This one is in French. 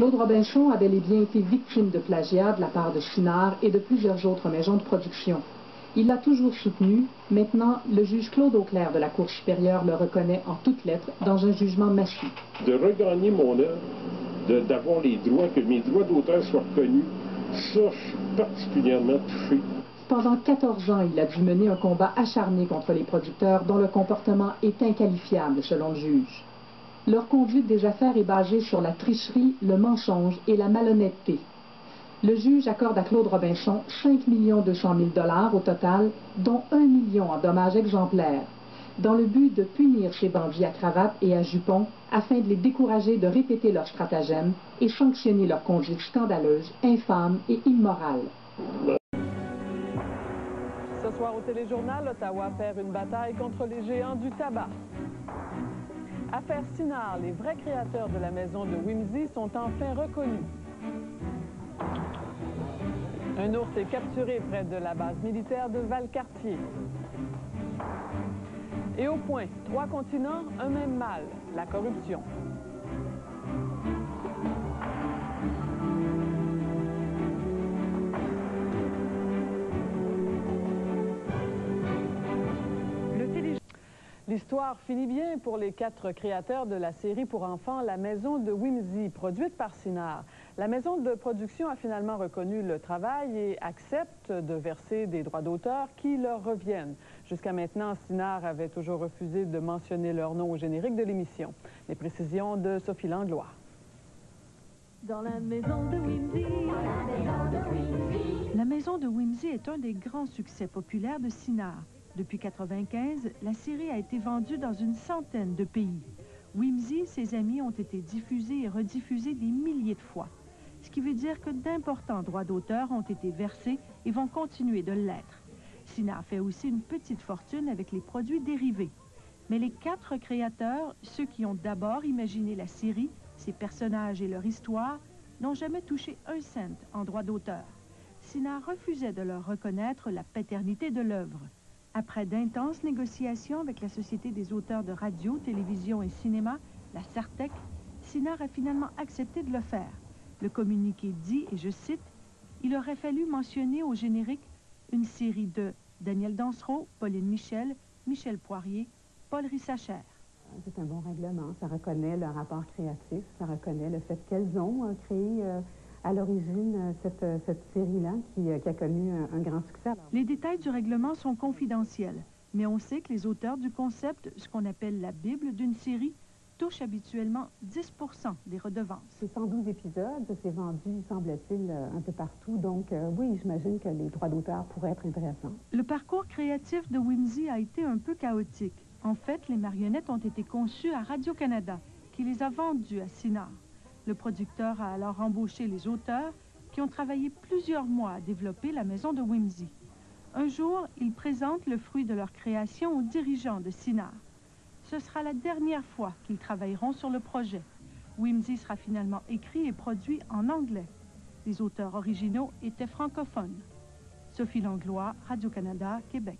Claude Robinson a bel et bien été victime de plagiat de la part de Sinard et de plusieurs autres maisons de production. Il l'a toujours soutenu. Maintenant, le juge Claude Auclair de la Cour supérieure le reconnaît en toutes lettres dans un jugement massif. De regagner mon œuvre, d'avoir les droits, que mes droits d'auteur soient reconnus, ça, je suis particulièrement touché. Pendant 14 ans, il a dû mener un combat acharné contre les producteurs dont le comportement est inqualifiable selon le juge. Leur conduite des affaires est basée sur la tricherie, le mensonge et la malhonnêteté. Le juge accorde à Claude Robinson 5 200 000 $ au total, dont 1 million en dommages exemplaires, dans le but de punir ces bandits à cravate et à jupons afin de les décourager de répéter leurs stratagèmes et sanctionner leur conduite scandaleuse, infâme et immorale. Ce soir au Téléjournal, Ottawa perd une bataille contre les géants du tabac. Affaire Sinard, les vrais créateurs de la maison de Whimsy sont enfin reconnus. Un ours est capturé près de la base militaire de Valcartier. Et au point, 3 continents, un même mal, la corruption. L'histoire finit bien pour les 4 créateurs de la série pour enfants La Maison de Whimsy, produite par Sinard. La maison de production a finalement reconnu le travail et accepte de verser des droits d'auteur qui leur reviennent. Jusqu'à maintenant, Sinard avait toujours refusé de mentionner leur nom au générique de l'émission. Les précisions de Sophie Langlois. Dans la maison de Whimsy. La maison de Whimsy est un des grands succès populaires de Sinard. Depuis 1995, la série a été vendue dans une centaine de pays. Whimsy et ses amis ont été diffusés et rediffusés des milliers de fois. Ce qui veut dire que d'importants droits d'auteur ont été versés et vont continuer de l'être. Sinard fait aussi une petite fortune avec les produits dérivés. Mais les 4 créateurs, ceux qui ont d'abord imaginé la série, ses personnages et leur histoire, n'ont jamais touché un cent en droits d'auteur. Sinard refusait de leur reconnaître la paternité de l'œuvre. Après d'intenses négociations avec la Société des auteurs de radio, télévision et cinéma, la SARTEC, Sinard a finalement accepté de le faire. Le communiqué dit, et je cite, « Il aurait fallu mentionner au générique une série de Daniel Dansereau, Pauline Michel, Michel Poirier, Paul Rissacher. » C'est un bon règlement. Ça reconnaît le rapport créatif, ça reconnaît le fait qu'elles ont créé à l'origine cette série-là qui a connu un grand succès. Les détails du règlement sont confidentiels, mais on sait que les auteurs du concept, ce qu'on appelle la Bible d'une série, touchent habituellement 10% des redevances. C'est 112 épisodes, c'est vendu, semble-t-il, un peu partout, donc oui, j'imagine que les droits d'auteur pourraient être intéressants. Le parcours créatif de Whimsy a été un peu chaotique. En fait, les marionnettes ont été conçues à Radio-Canada, qui les a vendues à Sinard. Le producteur a alors embauché les auteurs qui ont travaillé plusieurs mois à développer la maison de Whimsy. Un jour, ils présentent le fruit de leur création aux dirigeants de Sinard. Ce sera la dernière fois qu'ils travailleront sur le projet. Whimsy sera finalement écrit et produit en anglais. Les auteurs originaux étaient francophones. Sophie Langlois, Radio-Canada, Québec.